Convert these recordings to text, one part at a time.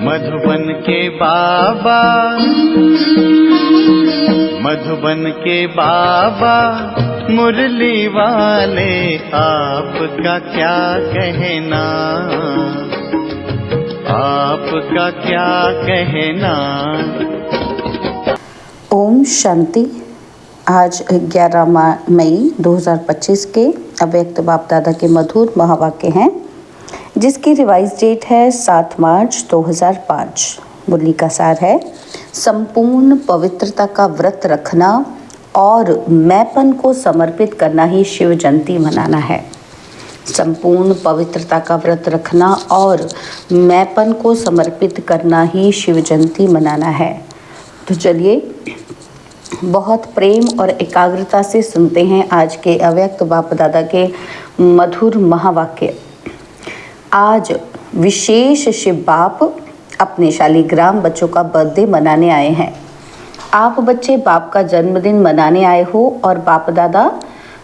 मधुबन के बाबा, मधुबन के बाबा मुरली वाले, आपका क्या कहना, आपका क्या कहना। ओम शांति। आज 11 मई 2025 के अव्यक्त बाप दादा के मधुर महावाक्य हैं, जिसकी रिवाइज डेट है 7 मार्च 2005। मुरली का सार है, संपूर्ण पवित्रता का व्रत रखना और मैंपन को समर्पित करना ही शिव जयंती मनाना है। संपूर्ण पवित्रता का व्रत रखना और मैंपन को समर्पित करना ही शिव जयंती मनाना है। तो चलिए बहुत प्रेम और एकाग्रता से सुनते हैं आज के अव्यक्त बाप दादा के मधुर महावाक्य। आज विशेष शिव बाप अपने शालीग्राम बच्चों का बर्थडे मनाने आए हैं। आप बच्चे बाप का जन्मदिन मनाने आए हो और बाप दादा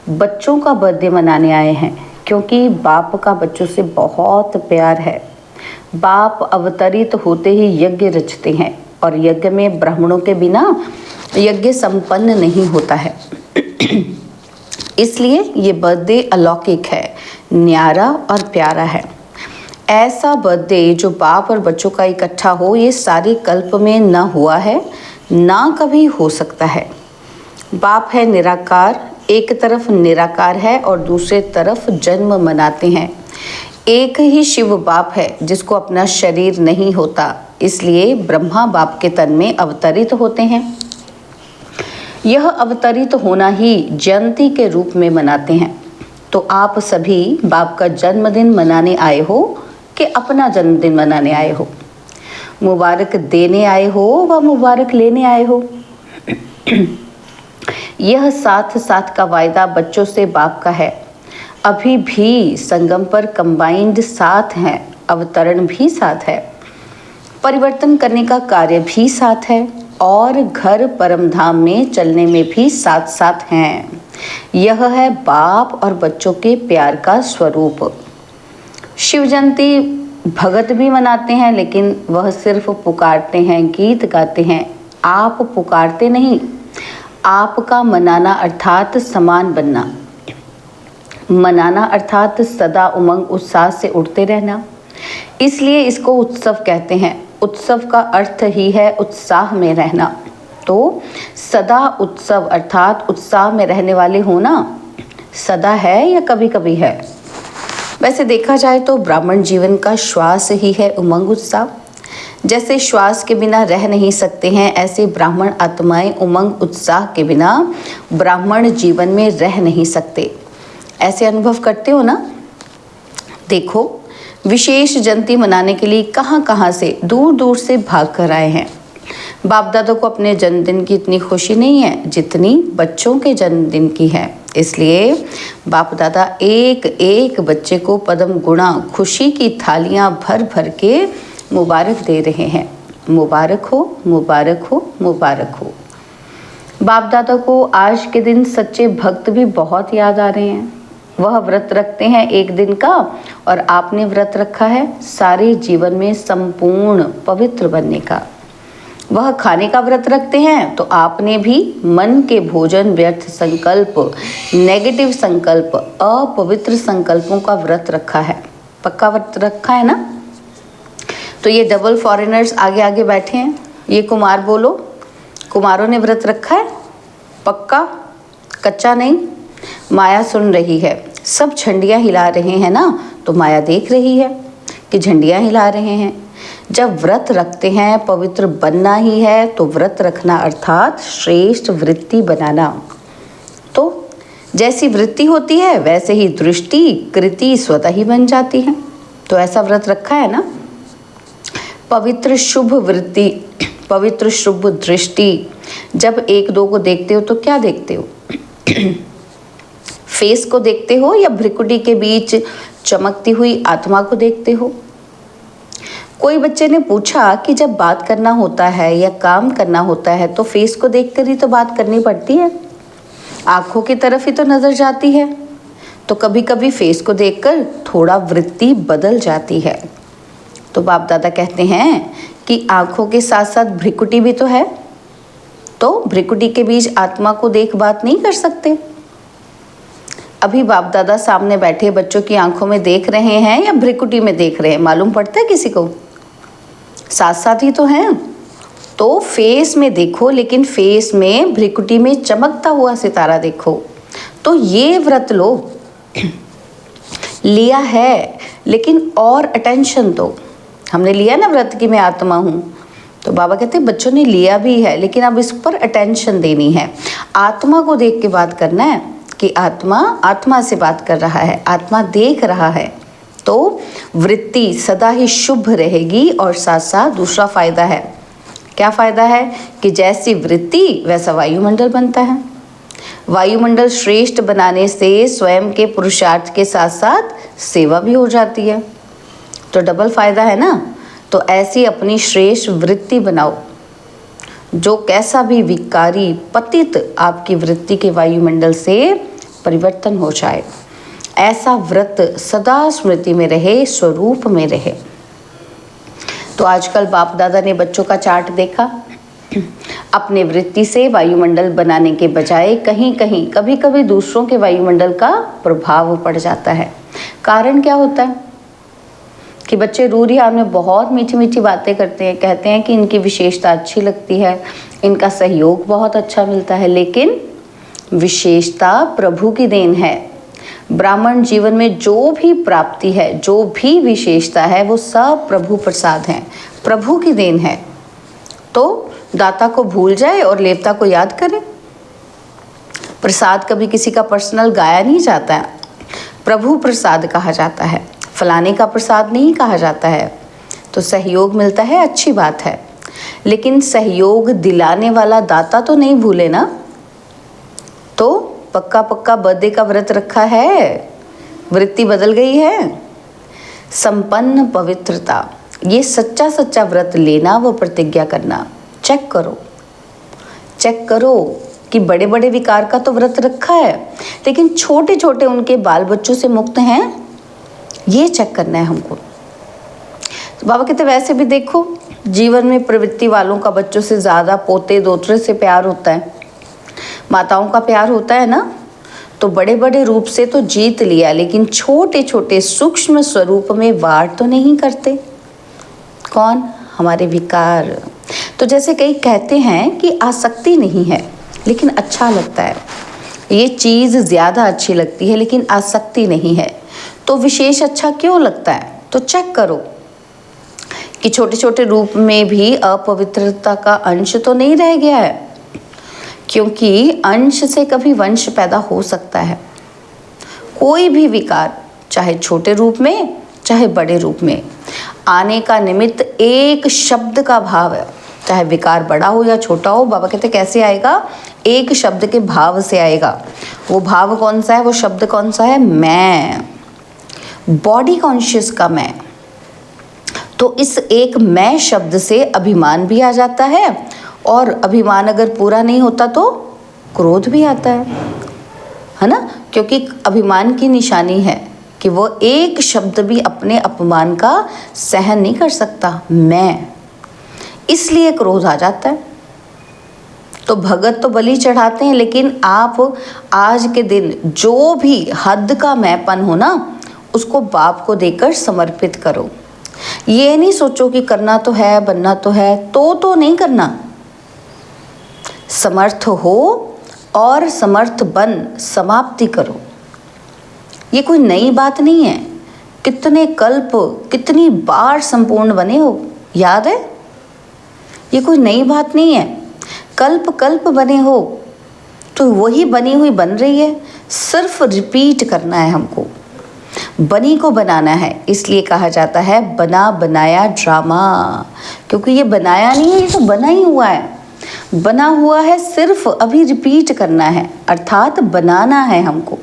बच्चों का बर्थडे मनाने आए हैं, क्योंकि बाप का बच्चों से बहुत प्यार है। बाप अवतरित होते ही यज्ञ रचते हैं और यज्ञ में ब्राह्मणों के बिना यज्ञ संपन्न नहीं होता है। इसलिए ये बर्थडे अलौकिक है, न्यारा और प्यारा है। ऐसा बर्थडे जो बाप और बच्चों का इकट्ठा हो, ये सारे कल्प में न हुआ है, ना कभी हो सकता है। बाप है निराकार, एक तरफ निराकार है और दूसरे तरफ जन्म मनाते हैं। एक ही शिव बाप है जिसको अपना शरीर नहीं होता, इसलिए ब्रह्मा बाप के तन में अवतरित होते हैं। यह अवतरित होना ही जयंती के रूप में मनाते हैं। तो आप सभी बाप का जन्मदिन मनाने आए हो कि अपना जन्मदिन मनाने आए हो? मुबारक देने आए हो व मुबारक लेने आए हो? यह साथ साथ का वायदा बच्चों से बाप का है। अभी भी संगम पर कंबाइंड साथ हैं, अवतरण भी साथ है, परिवर्तन करने का कार्य भी साथ है और घर परमधाम में चलने में भी साथ साथ हैं। यह है बाप और बच्चों के प्यार का स्वरूप। शिव जयंती भगत भी मनाते हैं, लेकिन वह सिर्फ पुकारते हैं, गीत गाते हैं। आप पुकारते नहीं, आपका मनाना अर्थात समान बनना। मनाना अर्थात सदा उमंग उत्साह से उठते रहना, इसलिए इसको उत्सव कहते हैं। उत्सव का अर्थ ही है उत्साह में रहना। तो सदा उत्सव अर्थात उत्साह में रहने वाले होना सदा है या कभी कभी है? वैसे देखा जाए तो ब्राह्मण जीवन का श्वास ही है उमंग उत्साह। जैसे श्वास के बिना रह नहीं सकते हैं, ऐसे ब्राह्मण आत्माएं उमंग उत्साह के बिना ब्राह्मण जीवन में रह नहीं सकते। ऐसे अनुभव करते हो ना? देखो, विशेष जयंती मनाने के लिए कहाँ कहाँ से दूर दूर से भाग कर आए हैं। बाप दादा को अपने जन्मदिन की इतनी खुशी नहीं है जितनी बच्चों के जन्मदिन की है। इसलिए बाप दादा एक एक बच्चे को पदम गुणा खुशी की थालियां भर भर के मुबारक दे रहे हैं। मुबारक हो, मुबारक हो, मुबारक हो। बाप दादा को आज के दिन सच्चे भक्त भी बहुत याद आ रहे हैं। वह व्रत रखते हैं एक दिन का और आपने व्रत रखा है सारे जीवन में संपूर्ण पवित्र बनने का। वह खाने का व्रत रखते हैं तो आपने भी मन के भोजन, व्यर्थ संकल्प, नेगेटिव संकल्प, अपवित्र संकल्पों का व्रत रखा है। पक्का व्रत रखा है ना? तो ये डबल फॉरेनर्स आगे आगे बैठे हैं, ये कुमार बोलो, कुमारों ने व्रत रखा है? पक्का? कच्चा नहीं? माया सुन रही है, सब झंडियाँ हिला रहे हैं ना, तो माया देख रही है कि झंडियाँ हिला रहे हैं। जब व्रत रखते हैं पवित्र बनना ही है, तो व्रत रखना अर्थात श्रेष्ठ वृत्ति बनाना। तो जैसी वृत्ति होती है वैसे ही दृष्टि कृति स्वतः ही बन जाती है। तो ऐसा व्रत रखा है ना? पवित्र शुभ वृत्ति, पवित्र शुभ दृष्टि। जब एक दो को देखते हो तो क्या देखते हो? फेस को देखते हो या भ्रिकुटी के बीच चमकती हुई आत्मा को देखते हो? कोई बच्चे ने पूछा कि जब बात करना होता है या काम करना होता है तो फेस को देखकर ही तो बात करनी पड़ती है, आंखों की तरफ ही तो नजर जाती है। तो कभी कभी फेस को देखकर थोड़ा वृत्ति बदल जाती है। तो बाप दादा कहते हैं कि आंखों के साथ साथ भ्रिकुटी भी तो है, तो भ्रिकुटी के बीच आत्मा को देख बात नहीं कर सकते। अभी बाप दादा सामने बैठे बच्चों की आंखों में देख रहे हैं या भ्रिकुटी में देख रहे हैं, मालूम पड़ता है किसी को? साथ साथ ही तो हैं। तो फेस में देखो, लेकिन फेस में भ्रिकुटी में चमकता हुआ सितारा देखो। तो ये व्रत लो, लिया है लेकिन और अटेंशन दो। हमने लिया ना व्रत की मैं आत्मा हूँ, तो बाबा कहते हैं बच्चों ने लिया भी है, लेकिन अब इस पर अटेंशन देनी है। आत्मा को देख के बात करना है कि आत्मा आत्मा से बात कर रहा है, आत्मा देख रहा है, तो वृत्ति सदा ही शुभ रहेगी। और साथ साथ दूसरा फायदा है, क्या फायदा है कि जैसी वृत्ति वैसा वायुमंडल बनता है। वायुमंडल श्रेष्ठ बनाने से स्वयं के पुरुषार्थ के साथ साथ सेवा भी हो जाती है, तो डबल फायदा है ना। तो ऐसी अपनी श्रेष्ठ वृत्ति बनाओ, जो कैसा भी विकारी पतित आपकी वृत्ति के वायुमंडल से परिवर्तन हो जाए। ऐसा व्रत सदा स्मृति में रहे, स्वरूप में रहे। तो आजकल बाप दादा ने बच्चों का चार्ट देखा, अपने वृत्ति से वायुमंडल बनाने के बजाय कहीं कहीं कभी कभी दूसरों के वायुमंडल का प्रभाव पड़ जाता है। कारण क्या होता है कि बच्चे रूरियान में बहुत मीठी मीठी बातें करते हैं, कहते हैं कि इनकी विशेषता अच्छी लगती है, इनका सहयोग बहुत अच्छा मिलता है, लेकिन विशेषता प्रभु की देन है। ब्राह्मण जीवन में जो भी प्राप्ति है, जो भी विशेषता है, वो सब प्रभु प्रसाद है, प्रभु की देन है। तो दाता को भूल जाए और लेवता को याद करे। प्रसाद कभी किसी का पर्सनल गाया नहीं जाता है, प्रभु प्रसाद कहा जाता है, फलाने का प्रसाद नहीं कहा जाता है। तो सहयोग मिलता है, अच्छी बात है, लेकिन सहयोग दिलाने वाला दाता तो नहीं भूले ना। तो पक्का पक्का बर्थडे का व्रत रखा है, वृत्ति बदल गई है। संपन्न पवित्रता, ये सच्चा सच्चा व्रत लेना, वो प्रतिज्ञा करना। चेक करो, चेक करो कि बड़े बड़े विकार का तो व्रत रखा है, लेकिन छोटे छोटे उनके बाल बच्चों से मुक्त हैं, ये चेक करना है हमको। तो बाबा कहते वैसे भी देखो, जीवन में प्रवृत्ति वालों का बच्चों से ज़्यादा पोते दोतरे से प्यार होता है, माताओं का प्यार होता है ना। तो बड़े बड़े रूप से तो जीत लिया, लेकिन छोटे छोटे सूक्ष्म स्वरूप में वार तो नहीं करते। कौन? हमारे विकार। तो जैसे कई कहते हैं कि आसक्ति नहीं है लेकिन अच्छा लगता है, ये चीज़ ज़्यादा अच्छी लगती है लेकिन आसक्ति नहीं है, तो विशेष अच्छा क्यों लगता है? तो चेक करो कि छोटे छोटे रूप में भी अपवित्रता का अंश तो नहीं रह गया है, क्योंकि अंश से कभी वंश पैदा हो सकता है। कोई भी विकार, चाहे छोटे रूप में चाहे बड़े रूप में, आने का निमित्त एक शब्द का भाव है। चाहे विकार बड़ा हो या छोटा हो, बाबा कहते कैसे आएगा? एक शब्द के भाव से आएगा। वो भाव कौन सा है? वो शब्द कौन सा है? मैं, बॉडी कॉन्शियस का मैं। तो इस एक मैं शब्द से अभिमान भी आ जाता है, और अभिमान अगर पूरा नहीं होता तो क्रोध भी आता है ना। क्योंकि अभिमान की निशानी है कि वो एक शब्द भी अपने अपमान का सहन नहीं कर सकता, मैं, इसलिए क्रोध आ जाता है। तो भगत तो बलि चढ़ाते हैं, लेकिन आप आज के दिन जो भी हद का मैंपन हो ना, उसको बाप को देकर समर्पित करो। ये नहीं सोचो कि करना तो है, बनना तो है, तो नहीं करना। समर्थ हो और समर्थ बन समाप्ति करो। ये कोई नई बात नहीं है। कितने कल्प, कितनी बार संपूर्ण बने हो, याद है? ये कोई नई बात नहीं है। कल्प कल्प बने हो, तो वही बनी हुई बन रही है, सिर्फ रिपीट करना है हमको, बनी को बनाना है। इसलिए कहा जाता है बना बनाया ड्रामा, क्योंकि ये बनाया नहीं है, ये तो बना ही हुआ है। बना हुआ है, सिर्फ अभी रिपीट करना है, अर्थात बनाना है हमको।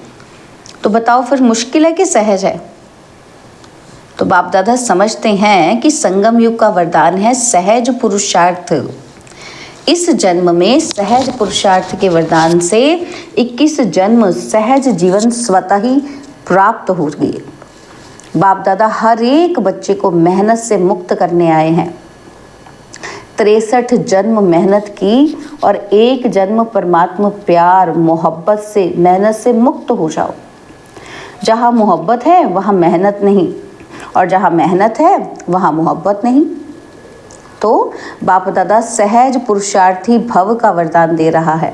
तो बताओ फिर मुश्किल है कि सहज है? तो बाप दादा समझते हैं कि संगम युग का वरदान है सहज पुरुषार्थ। इस जन्म में सहज पुरुषार्थ के वरदान से 21 जन्म सहज जीवन स्वतः ही प्राप्त हो गए। बाप दादा हर एक बच्चे को मेहनत से मुक्त करने आए हैं। 63 जन्म मेहनत की और एक जन्म परमात्मा प्यार मोहब्बत से मेहनत से मुक्त हो जाओ। जहाँ मोहब्बत है वहाँ मेहनत नहीं, और जहाँ मेहनत है वहाँ मोहब्बत नहीं। तो बाप दादा सहज पुरुषार्थी भव का वरदान दे रहा है,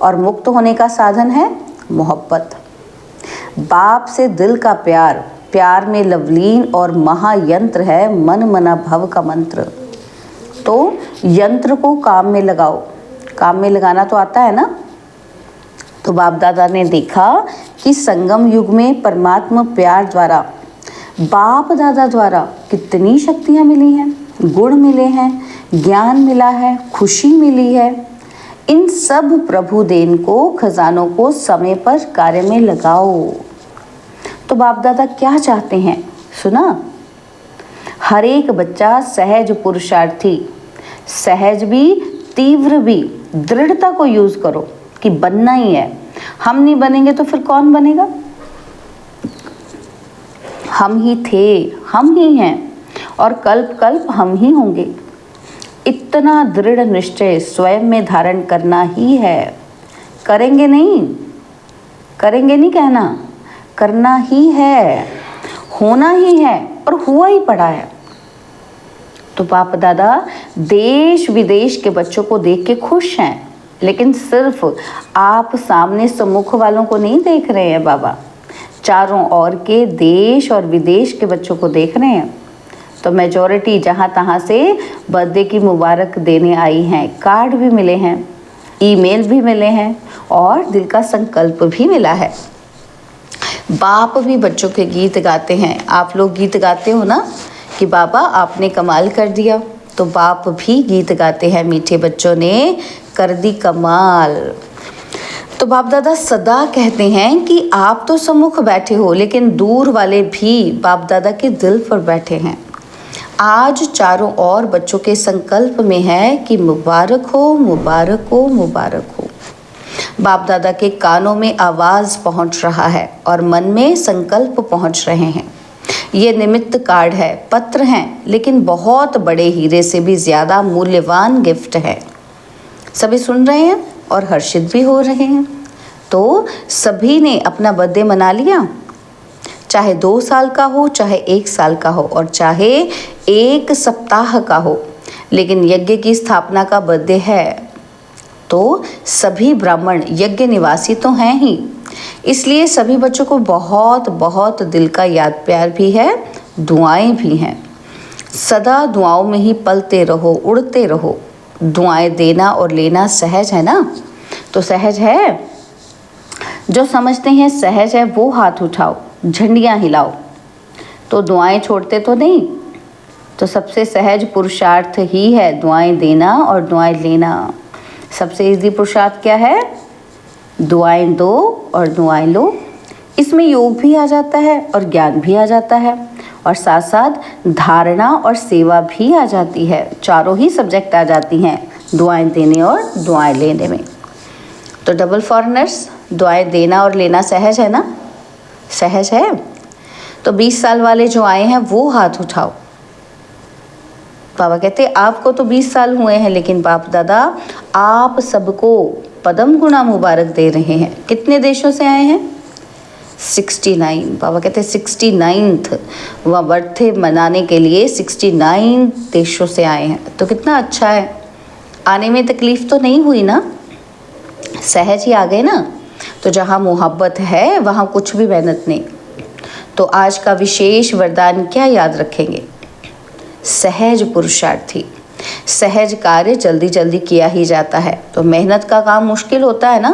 और मुक्त होने का साधन है मोहब्बत। बाप से दिल का प्यार, प्यार में लवलीन और महायंत्र है मन मना भव का मंत्र। तो यंत्र को काम में लगाओ, काम में लगाना तो आता है ना। तो बाप दादा ने देखा कि संगम युग में परमात्मा प्यार द्वारा बाप दादा द्वारा कितनी शक्तियाँ मिली हैं, गुण मिले हैं, ज्ञान मिला है, खुशी मिली है। इन सब प्रभु देन को, खजानों को समय पर कार्य में लगाओ। तो बाप दादा क्या चाहते हैं सुना? हर एक बच्चा सहज पुरुषार्थी, सहज भी तीव्र भी, दृढ़ता को यूज करो कि बनना ही है। हम नहीं बनेंगे तो फिर कौन बनेगा? हम ही थे, हम ही हैं, और कल्प कल्प हम ही होंगे। इतना दृढ़ निश्चय स्वयं में धारण करना ही है। करेंगे नहीं, करेंगे नहीं कहना, करना ही है, होना ही है, और हुआ ही पड़ा है। तो बाप दादा देश विदेश के बच्चों को देख के खुश हैं, लेकिन सिर्फ आप सामने सम्मुख वालों को नहीं देख रहे हैं बाबा, चारों ओर के देश और विदेश के बच्चों को देख रहे हैं। तो मेजॉरिटी जहाँ तहाँ से बर्थडे की मुबारक देने आई हैं, कार्ड भी मिले हैं, ईमेल भी मिले हैं, और दिल का संकल्प भी मिला है। बाप भी बच्चों के गीत गाते हैं। आप लोग गीत गाते हो ना कि बाबा आपने कमाल कर दिया, तो बाप भी गीत गाते हैं, मीठे बच्चों ने कर दी कमाल। तो बाप दादा सदा कहते हैं कि आप तो सम्मुख बैठे हो, लेकिन दूर वाले भी बाप दादा के दिल पर बैठे हैं। आज चारों ओर बच्चों के संकल्प में है कि मुबारक हो, मुबारक हो, मुबारक हो। बाप दादा के कानों में आवाज़ पहुंच रहा है और मन में संकल्प पहुंच रहे हैं। ये निमित्त कार्ड है, पत्र हैं, लेकिन बहुत बड़े हीरे से भी ज़्यादा मूल्यवान गिफ्ट है। सभी सुन रहे हैं और हर्षित भी हो रहे हैं। तो सभी ने अपना बर्थडे मना लिया, चाहे 2 साल का हो, चाहे 1 साल का हो, और चाहे 1 सप्ताह का हो, लेकिन यज्ञ की स्थापना का बर्थडे है। तो सभी ब्राह्मण यज्ञ निवासी तो हैं ही, इसलिए सभी बच्चों को बहुत बहुत दिल का याद प्यार भी है, दुआएं भी हैं। सदा दुआओं में ही पलते रहो, उड़ते रहो। दुआएं देना और लेना सहज है ना? तो सहज है, जो समझते हैं सहज है वो हाथ उठाओ, झंडियाँ हिलाओ। तो दुआएं छोड़ते तो नहीं। तो सबसे सहज पुरुषार्थ ही है दुआएं देना और दुआएं लेना। सबसे इजी पुरुषार्थ क्या है? दुआएं दो और दुआएं लो। इसमें योग भी आ जाता है और ज्ञान भी आ जाता है, और साथ साथ धारणा और सेवा भी आ जाती है। चारों ही सब्जेक्ट आ जाती हैं दुआएं देने और दुआएं लेने में। तो डबल फॉरेनर्स, दुआएं देना और लेना सहज है ना? सहज है। तो 20 साल वाले जो आए हैं वो हाथ उठाओ। बाबा कहते आपको तो 20 साल हुए हैं, लेकिन बाप दादा आप सबको पदम गुणा मुबारक दे रहे हैं। कितने देशों से आए हैं? 69। बाबा कहते 69th वह बर्थडे मनाने के लिए 69 देशों से आए हैं। तो कितना अच्छा है, आने में तकलीफ तो नहीं हुई ना, सहज ही आ गए ना। तो जहाँ मोहब्बत है वहाँ कुछ भी मेहनत नहीं। तो आज का विशेष वरदान क्या याद रखेंगे? सहज पुरुषार्थी। सहज कार्य जल्दी जल्दी किया ही जाता है। तो मेहनत का काम मुश्किल होता है ना,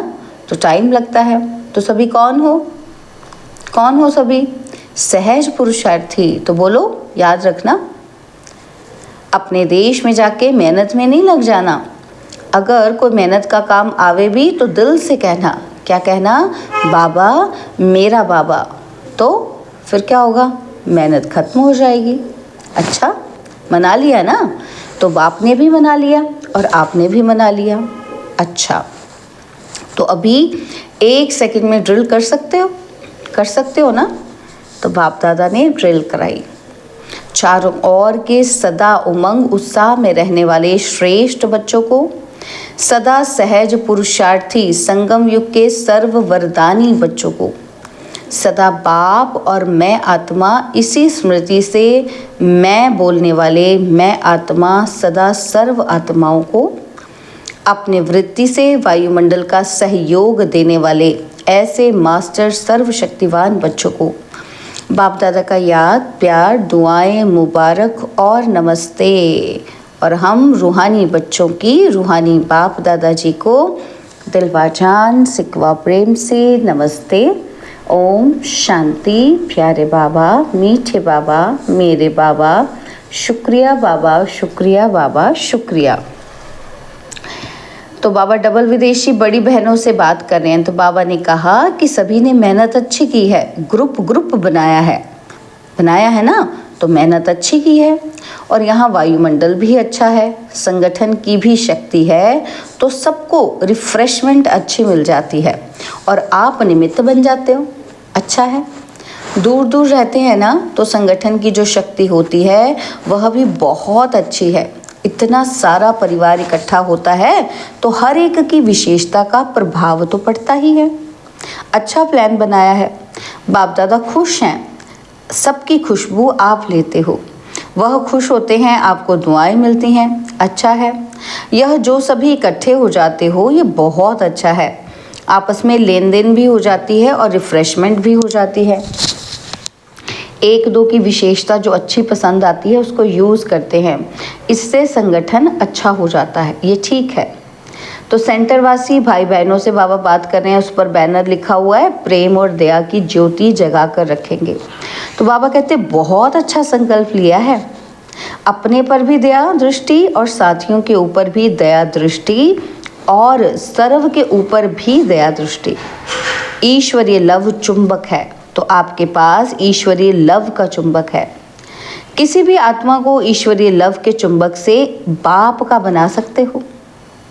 तो टाइम लगता है। तो सभी कौन हो? कौन हो सभी? सहज पुरुषार्थी। तो बोलो, याद रखना, अपने देश में जाके मेहनत में नहीं लग जाना। अगर कोई मेहनत का काम आवे भी तो दिल से कहना। क्या कहना? बाबा मेरा बाबा। तो फिर क्या होगा? मेहनत खत्म हो जाएगी। अच्छा, मना लिया ना? तो बाप ने भी मना लिया और आपने भी मना लिया। अच्छा, तो अभी 1 सेकंड में ड्रिल कर सकते हो? कर सकते हो ना? तो बाप दादा ने ड्रिल कराई। चारों ओर के सदा उमंग उत्साह में रहने वाले श्रेष्ठ बच्चों को, सदा सहज पुरुषार्थी संगम युग के सर्व वरदानी बच्चों को, सदा बाप और मैं आत्मा इसी स्मृति से मैं बोलने वाले मैं आत्मा सदा सर्व आत्माओं को, अपने वृत्ति से वायुमंडल का सहयोग देने वाले ऐसे मास्टर सर्वशक्तिवान बच्चों को बाप दादा का याद, प्यार, दुआएं, मुबारक और नमस्ते। और हम रूहानी बच्चों की रूहानी बाप दादा जी को दिलवाजान सिकवा प्रेम से नमस्ते। ओम शांति। प्यारे बाबा, मीठे बाबा, मेरे बाबा, शुक्रिया बाबा, शुक्रिया बाबा, शुक्रिया। तो बाबा डबल विदेशी बड़ी बहनों से बात कर रहे हैं। तो बाबा ने कहा कि सभी ने मेहनत अच्छी की है, ग्रुप बनाया है ना, तो मेहनत अच्छी की है और यहाँ वायुमंडल भी अच्छा है, संगठन की भी शक्ति है, तो सबको रिफ्रेशमेंट अच्छी मिल जाती है और आप निमित्त बन जाते हो। अच्छा है। दूर दूर रहते हैं ना, तो संगठन की जो शक्ति होती है वह भी बहुत अच्छी है। इतना सारा परिवार इकट्ठा होता है तो हर एक की विशेषता का प्रभाव तो पड़ता ही है। अच्छा प्लान बनाया है, बाप दादा खुश हैं, सबकी खुशबू आप लेते हो, वह खुश होते हैं, आपको दुआएं मिलती हैं। अच्छा है। यह जो सभी इकट्ठे हो जाते हो ये बहुत अच्छा है, आपस में लेन देन भी हो जाती है और रिफ्रेशमेंट भी हो जाती है। एक दो की विशेषता जो अच्छी पसंद आती है उसको यूज़ करते हैं, इससे संगठन अच्छा हो जाता है, ये ठीक है। तो सेंटरवासी भाई बहनों से बाबा बात कर रहे हैं, उस पर बैनर लिखा हुआ है प्रेम और दया की ज्योति जगा कर रखेंगे। तो बाबा कहते बहुत अच्छा संकल्प लिया है, अपने पर भी दया दृष्टि और साथियों के ऊपर भी दया दृष्टि और सर्व के ऊपर भी दया दृष्टि। ईश्वरीय लव चुंबक है, तो आपके पास ईश्वरीय लव का चुंबक है। किसी भी आत्मा को ईश्वरीय लव के चुंबक से बाप का बना सकते हो।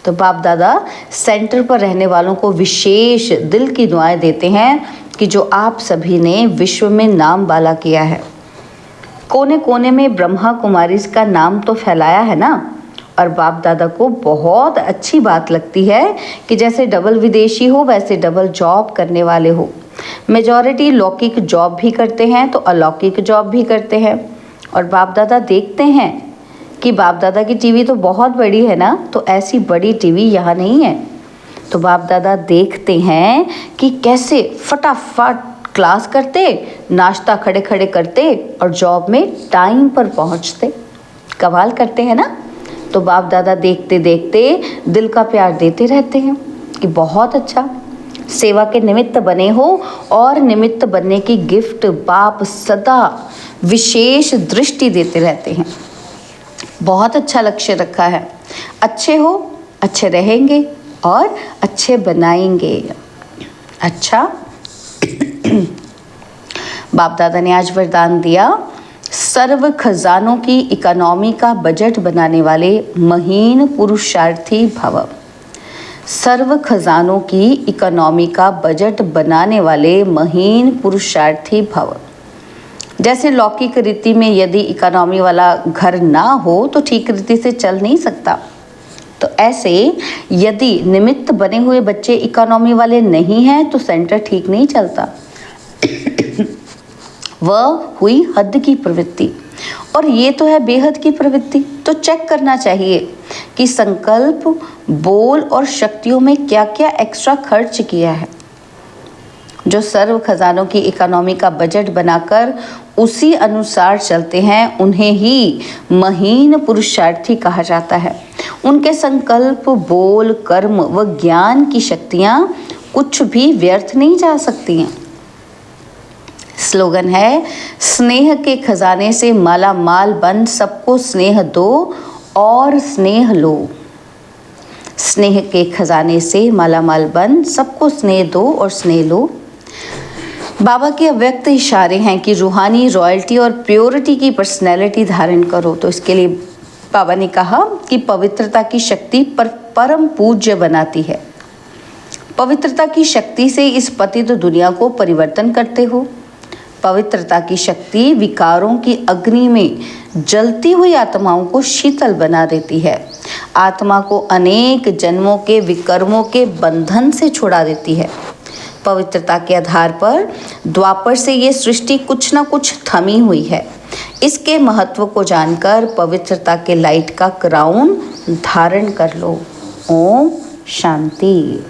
तो बाप दादा सेंटर पर रहने वालों को विशेष दिल की दुआएं देते हैं कि जो आप सभी ने विश्व में नाम बाला किया है, कोने कोने में ब्रह्मा कुमारी का नाम तो फैलाया है ना। और बाप दादा को बहुत अच्छी बात लगती है कि जैसे डबल विदेशी हो वैसे डबल जॉब करने वाले हो। मेजॉरिटी लौकिक जॉब भी करते हैं तो अलौकिक जॉब भी करते हैं। और बाप दादा देखते हैं कि बाप दादा की टीवी तो बहुत बड़ी है ना, तो ऐसी बड़ी टीवी यहाँ नहीं है। तो बाप दादा देखते हैं कि कैसे फटाफट क्लास करते, नाश्ता खड़े खड़े करते और जॉब में टाइम पर पहुँचते। कमाल करते हैं ना। तो बाप दादा देखते देखते दिल का प्यार देते रहते हैं कि बहुत अच्छा, सेवा के निमित्त बने हो और निमित्त बनने की गिफ्ट बाप सदा विशेष दृष्टि देते रहते हैं। बहुत अच्छा लक्ष्य रखा है, अच्छे हो, अच्छे रहेंगे और अच्छे बनाएंगे। अच्छा। बाप दादा ने आज वरदान दिया, सर्व खजानों की इकोनॉमी का बजट बनाने वाले महीन पुरुषार्थी भव। सर्व खजानों की इकोनॉमी का बजट बनाने वाले महीन पुरुषार्थी भव। जैसे लौकिक रीति में यदि इकोनॉमी वाला घर ना हो तो ठीक रीति से चल नहीं सकता, तो ऐसे यदि निमित्त बने हुए बच्चे इकोनॉमी वाले नहीं हैं तो सेंटर ठीक नहीं चलता। वह हुई हद की प्रवृत्ति और ये तो है बेहद की प्रवृत्ति। तो चेक करना चाहिए कि संकल्प, बोल और शक्तियों में क्या क्या एक्स्ट्रा खर्च किया है। जो सर्व खजानों की इकोनॉमी का बजट बनाकर उसी अनुसार चलते हैं उन्हें ही महीन पुरुषार्थी कहा जाता है। उनके संकल्प, बोल, कर्म व ज्ञान की शक्तियाँ कुछ भी व्यर्थ नहीं जा सकती हैं। स्लोगन है, स्नेह के खजाने से माला माल बन सबको स्नेह दो और स्नेह लो। स्नेह के खजाने से माला माल बन सबको स्नेह दो और स्नेह लो। बाबा के अव्यक्त इशारे हैं कि रूहानी रॉयल्टी और प्योरिटी की पर्सनैलिटी धारण करो। तो इसके लिए बाबा ने कहा कि पवित्रता की शक्ति परम पूज्य बनाती है। पवित्रता की शक्ति से इस पतित दुनिया को परिवर्तन करते हो। पवित्रता की शक्ति विकारों की अग्नि में जलती हुई आत्माओं को शीतल बना देती है, आत्मा को अनेक जन्मों के विकर्मों के बंधन से छुड़ा देती है। पवित्रता के आधार पर द्वापर से ये सृष्टि कुछ न कुछ थमी हुई है। इसके महत्व को जानकर पवित्रता के लाइट का क्राउन धारण कर लो। ओम शांति।